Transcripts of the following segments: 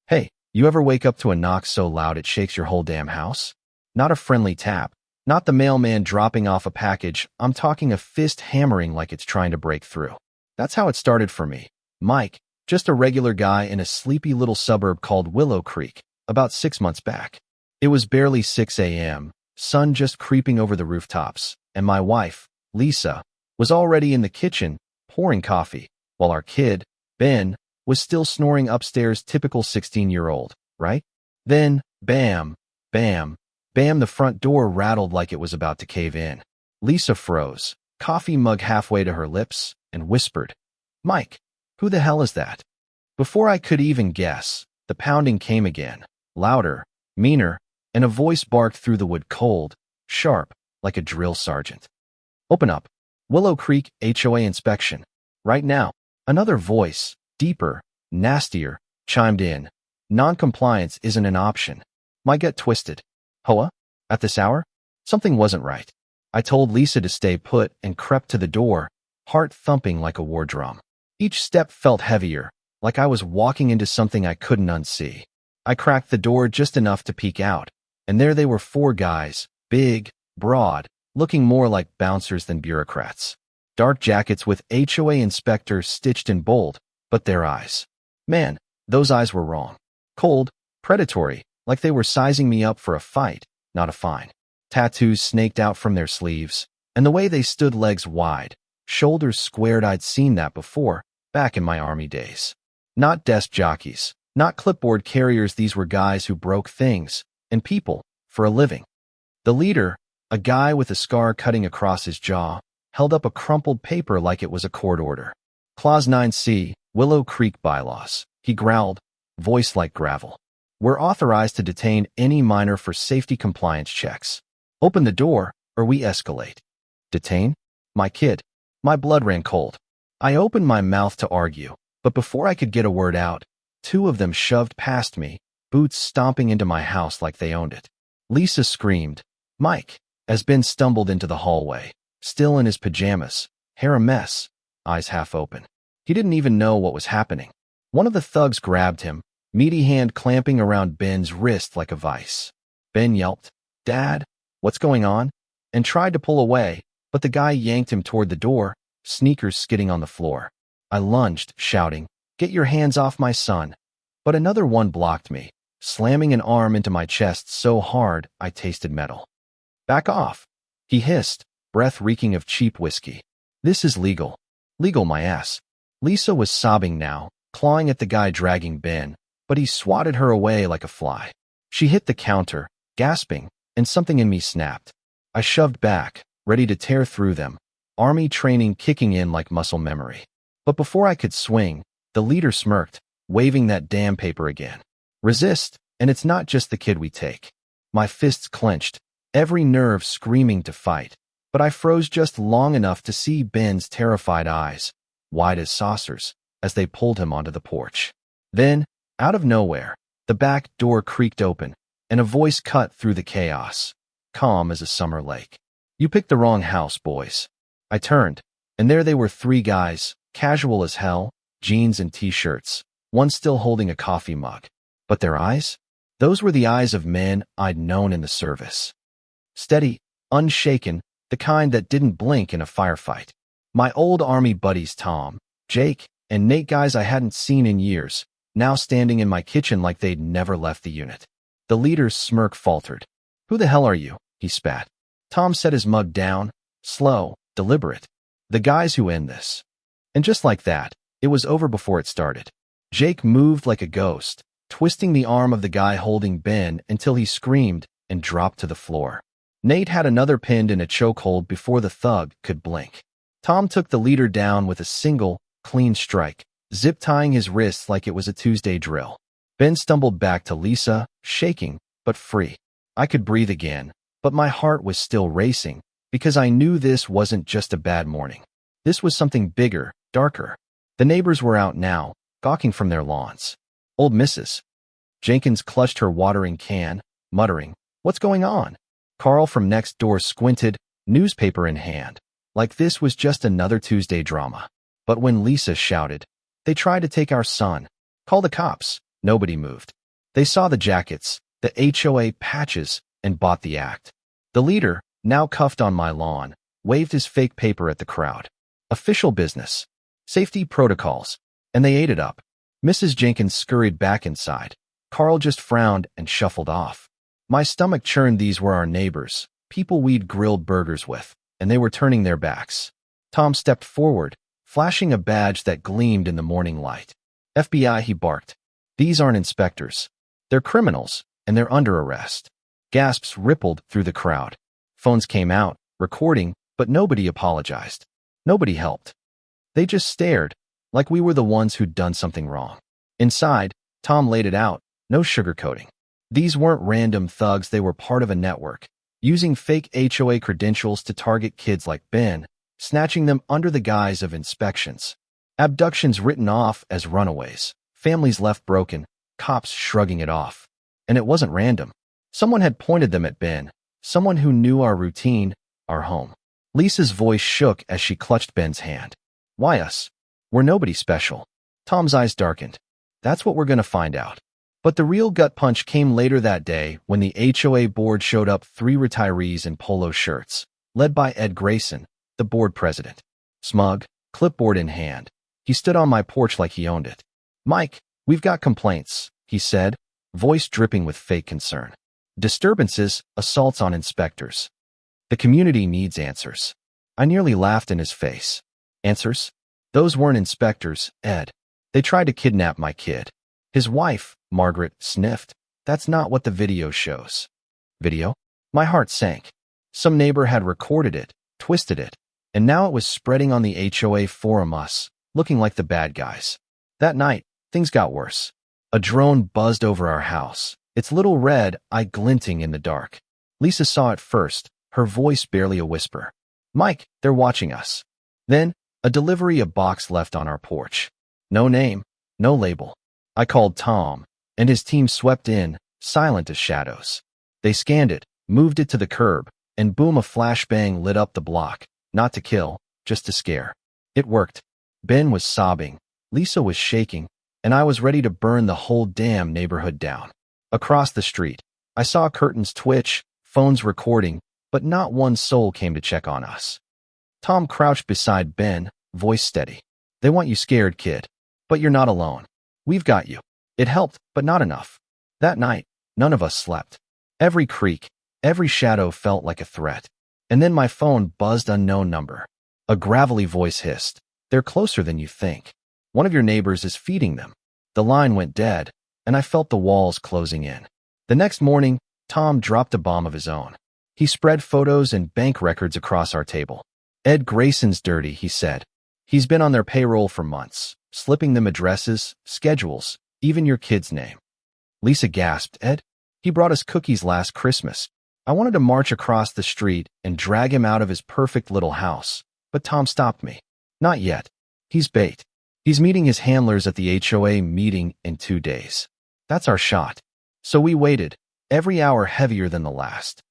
Hey, you ever wake up to a knock so loud it shakes your whole damn house? Not a friendly tap, not the mailman dropping off a package. I'm talking a fist hammering like it's trying to break through. That's how it started for me. Mike, just a regular guy in a sleepy little suburb called Willow Creek, about 6 months back. It was barely 6 a.m., sun just creeping over the rooftops, and my wife, Lisa, was already in the kitchen, pouring coffee, while our kid, Ben, was still snoring upstairs, typical 16-year-old, right? Then, bam, bam, bam, the front door rattled like it was about to cave in. Lisa froze, coffee mug halfway to her lips, and whispered, "Mike, who the hell is that?" Before I could even guess, the pounding came again, louder, meaner, and a voice barked through the wood, cold, sharp, like a drill sergeant. "Open up. Willow Creek HOA inspection. Right now." Another voice, deeper, nastier, chimed in. "Non-compliance isn't an option." My gut twisted. HOA? At this hour? Something wasn't right. I told Lisa to stay put and crept to the door, heart thumping like a war drum. Each step felt heavier, like I was walking into something I couldn't unsee. I cracked the door just enough to peek out, and there they were, 4 guys, big, broad, looking more like bouncers than bureaucrats. Dark jackets with HOA inspector stitched in bold, but their eyes. Man, those eyes were wrong. Cold, predatory, like they were sizing me up for a fight, not a fine. Tattoos snaked out from their sleeves, and the way they stood, legs wide, shoulders squared. I'd seen that before, back in my army days. Not desk jockeys, not clipboard carriers. These were guys who broke things, and people, for a living. The leader, a guy with a scar cutting across his jaw, held up a crumpled paper like it was a court order. Clause 9C, Willow Creek bylaws. He growled, voice like gravel. "We're authorized to detain any minor for safety compliance checks. Open the door, or we escalate." Detain? My kid. My blood ran cold. I opened my mouth to argue, but before I could get a word out, 2 of them shoved past me, boots stomping into my house like they owned it. Lisa screamed, "Mike," as Ben stumbled into the hallway, still in his pajamas, hair a mess, eyes half open. He didn't even know what was happening. One of the thugs grabbed him, meaty hand clamping around Ben's wrist like a vice. Ben yelped, "Dad, what's going on?" and tried to pull away, but the guy yanked him toward the door, sneakers skidding on the floor. I lunged, shouting, "Get your hands off my son!" But another one blocked me, slamming an arm into my chest so hard I tasted metal. "Back off," he hissed, breath reeking of cheap whiskey. "This is legal." "Legal my ass." Lisa was sobbing now, clawing at the guy dragging Ben, but he swatted her away like a fly. She hit the counter, gasping, and something in me snapped. I shoved back, ready to tear through them, army training kicking in like muscle memory. But before I could swing, the leader smirked, waving that damn paper again. "Resist, and it's not just the kid we take." My fists clenched, every nerve screaming to fight, but I froze just long enough to see Ben's terrified eyes, wide as saucers, as they pulled him onto the porch. Then, out of nowhere, the back door creaked open, and a voice cut through the chaos, calm as a summer lake. "You picked the wrong house, boys." I turned, and there they were, 3 guys, casual as hell, jeans and t-shirts, one still holding a coffee mug. But their eyes? Those were the eyes of men I'd known in the service. Steady, unshaken, the kind that didn't blink in a firefight. My old army buddies Tom, Jake, and Nate, guys I hadn't seen in years, now standing in my kitchen like they'd never left the unit. The leader's smirk faltered. "Who the hell are you?" he spat. Tom set his mug down, slow, deliberate. "The guys who end this." And just like that, it was over before it started. Jake moved like a ghost, twisting the arm of the guy holding Ben until he screamed and dropped to the floor. Nate had another pinned in a chokehold before the thug could blink. Tom took the leader down with a single, clean strike, zip-tying his wrists like it was a Tuesday drill. Ben stumbled back to Lisa, shaking, but free. I could breathe again, but my heart was still racing, because I knew this wasn't just a bad morning. This was something bigger, darker. The neighbors were out now, gawking from their lawns. Old Mrs. Jenkins clutched her watering can, muttering, "What's going on?" Carl from next door squinted, newspaper in hand, like this was just another Tuesday drama. But when Lisa shouted, "They tried to take our son. Call the cops," nobody moved. They saw the jackets, the HOA patches, and bought the act. The leader, now cuffed on my lawn, waved his fake paper at the crowd. Official business. Safety protocols. And they ate it up. Mrs. Jenkins scurried back inside. Carl just frowned and shuffled off. My stomach churned. These were our neighbors, people we'd grilled burgers with, and they were turning their backs. Tom stepped forward, flashing a badge that gleamed in the morning light. FBI, he barked. These aren't inspectors. They're criminals, and they're under arrest. Gasps rippled through the crowd. Phones came out, recording, but nobody apologized. Nobody helped. They just stared, like we were the ones who'd done something wrong. Inside, Tom laid it out, no sugarcoating. These weren't random thugs, they were part of a network, using fake HOA credentials to target kids like Ben, snatching them under the guise of inspections. Abductions written off as runaways, families left broken, cops shrugging it off. And it wasn't random. Someone had pointed them at Ben, someone who knew our routine, our home. Lisa's voice shook as she clutched Ben's hand. Why us? We're nobody special. Tom's eyes darkened. That's what we're going to find out. But the real gut punch came later that day when the HOA board showed up, 3 retirees in polo shirts, led by Ed Grayson, the board president. Smug, clipboard in hand, he stood on my porch like he owned it. Mike, we've got complaints, he said, voice dripping with fake concern. Disturbances, assaults on inspectors. The community needs answers. I nearly laughed in his face. Answers? Those weren't inspectors, Ed. They tried to kidnap my kid. His wife, Margaret, sniffed. That's not what the video shows. Video? My heart sank. Some neighbor had recorded it, twisted it, and now it was spreading on the HOA forum, us, looking like the bad guys. That night, things got worse. A drone buzzed over our house, its little red eye glinting in the dark. Lisa saw it first, her voice barely a whisper. Mike, they're watching us. Then, a delivery, a box left on our porch. No name, no label. I called Tom, and his team swept in, silent as shadows. They scanned it, moved it to the curb, and boom, a flashbang lit up the block, not to kill, just to scare. It worked. Ben was sobbing, Lisa was shaking, and I was ready to burn the whole damn neighborhood down. Across the street, I saw curtains twitch, phones recording, but not one soul came to check on us. Tom crouched beside Ben, voice steady. They want you scared, kid. But you're not alone. We've got you. It helped, but not enough. That night, none of us slept. Every creak, every shadow felt like a threat. And then my phone buzzed, unknown number. A gravelly voice hissed. They're closer than you think. One of your neighbors is feeding them. The line went dead, and I felt the walls closing in. The next morning, Tom dropped a bomb of his own. He spread photos and bank records across our table. Ed Grayson's dirty, he said. He's been on their payroll for months, slipping them addresses, schedules, even your kid's name. Lisa gasped. Ed? He brought us cookies last Christmas. I wanted to march across the street and drag him out of his perfect little house, but Tom stopped me. Not yet. He's bait. He's meeting his handlers at the HOA meeting in 2 days. That's our shot. So we waited, every hour heavier than the last.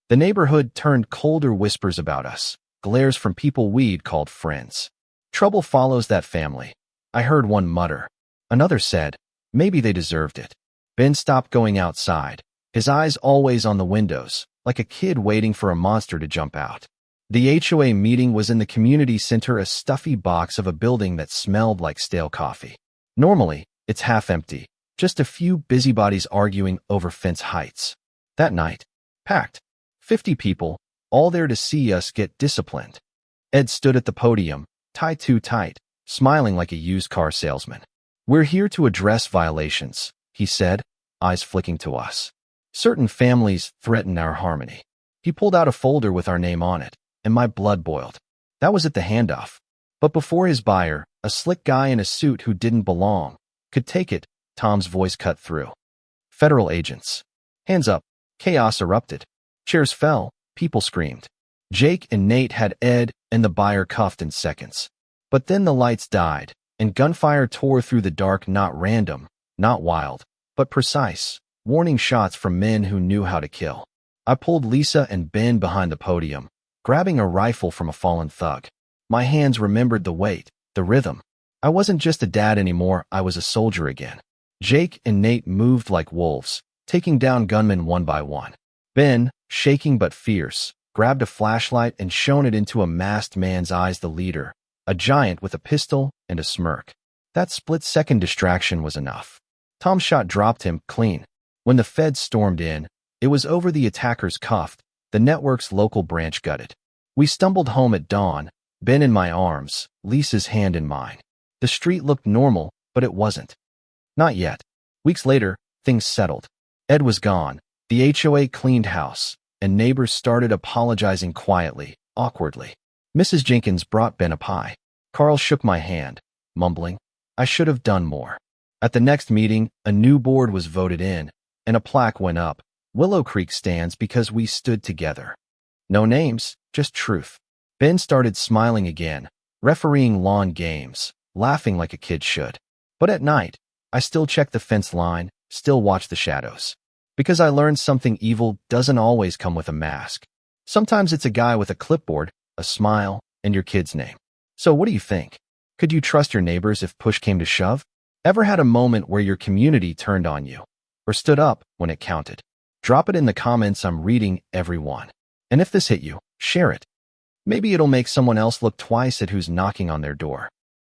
The neighborhood turned colder, whispers about us, glares from people we'd called friends. Trouble follows that family. I heard one mutter. Another said, maybe they deserved it. Ben stopped going outside, his eyes always on the windows, like a kid waiting for a monster to jump out. The HOA meeting was in the community center, a stuffy box of a building that smelled like stale coffee. Normally, it's half empty, just a few busybodies arguing over fence heights. That night, packed. 50 people, all there to see us get disciplined. Ed stood at the podium, tied too tight, smiling like a used car salesman. We're here to address violations, he said, eyes flicking to us. Certain families threaten our harmony. He pulled out a folder with our name on it, and my blood boiled. That was at the handoff. But before his buyer, a slick guy in a suit who didn't belong, could take it, Tom's voice cut through. Federal agents. Hands up. Chaos erupted. Chairs fell. People screamed. Jake and Nate had Ed and the buyer cuffed in seconds. But then the lights died, and gunfire tore through the dark, not random, not wild, but precise, warning shots from men who knew how to kill. I pulled Lisa and Ben behind the podium, grabbing a rifle from a fallen thug. My hands remembered the weight, the rhythm. I wasn't just a dad anymore, I was a soldier again. Jake and Nate moved like wolves, taking down gunmen one by one. Ben, shaking but fierce, grabbed a flashlight and shone it into a masked man's eyes, the leader, a giant with a pistol and a smirk. That split-second distraction was enough. Tom's shot dropped him clean. When the feds stormed in, it was over. The attackers cuffed, the network's local branch gutted. We stumbled home at dawn, Ben in my arms, Lisa's hand in mine. The street looked normal, but it wasn't. Not yet. Weeks later, things settled. Ed was gone, the HOA cleaned house, and neighbors started apologizing quietly, awkwardly. Mrs. Jenkins brought Ben a pie. Carl shook my hand, mumbling, "I should have done more." At the next meeting, a new board was voted in, and a plaque went up. Willow Creek stands because we stood together. No names, just truth. Ben started smiling again, refereeing lawn games, laughing like a kid should. But at night, I still check the fence line, still watch the shadows. Because I learned something: evil doesn't always come with a mask. Sometimes it's a guy with a clipboard, a smile, and your kid's name. So what do you think? Could you trust your neighbors if push came to shove? Ever had a moment where your community turned on you? Or stood up when it counted? Drop it in the comments. I'm reading every one. And if this hit you, share it. Maybe it'll make someone else look twice at who's knocking on their door.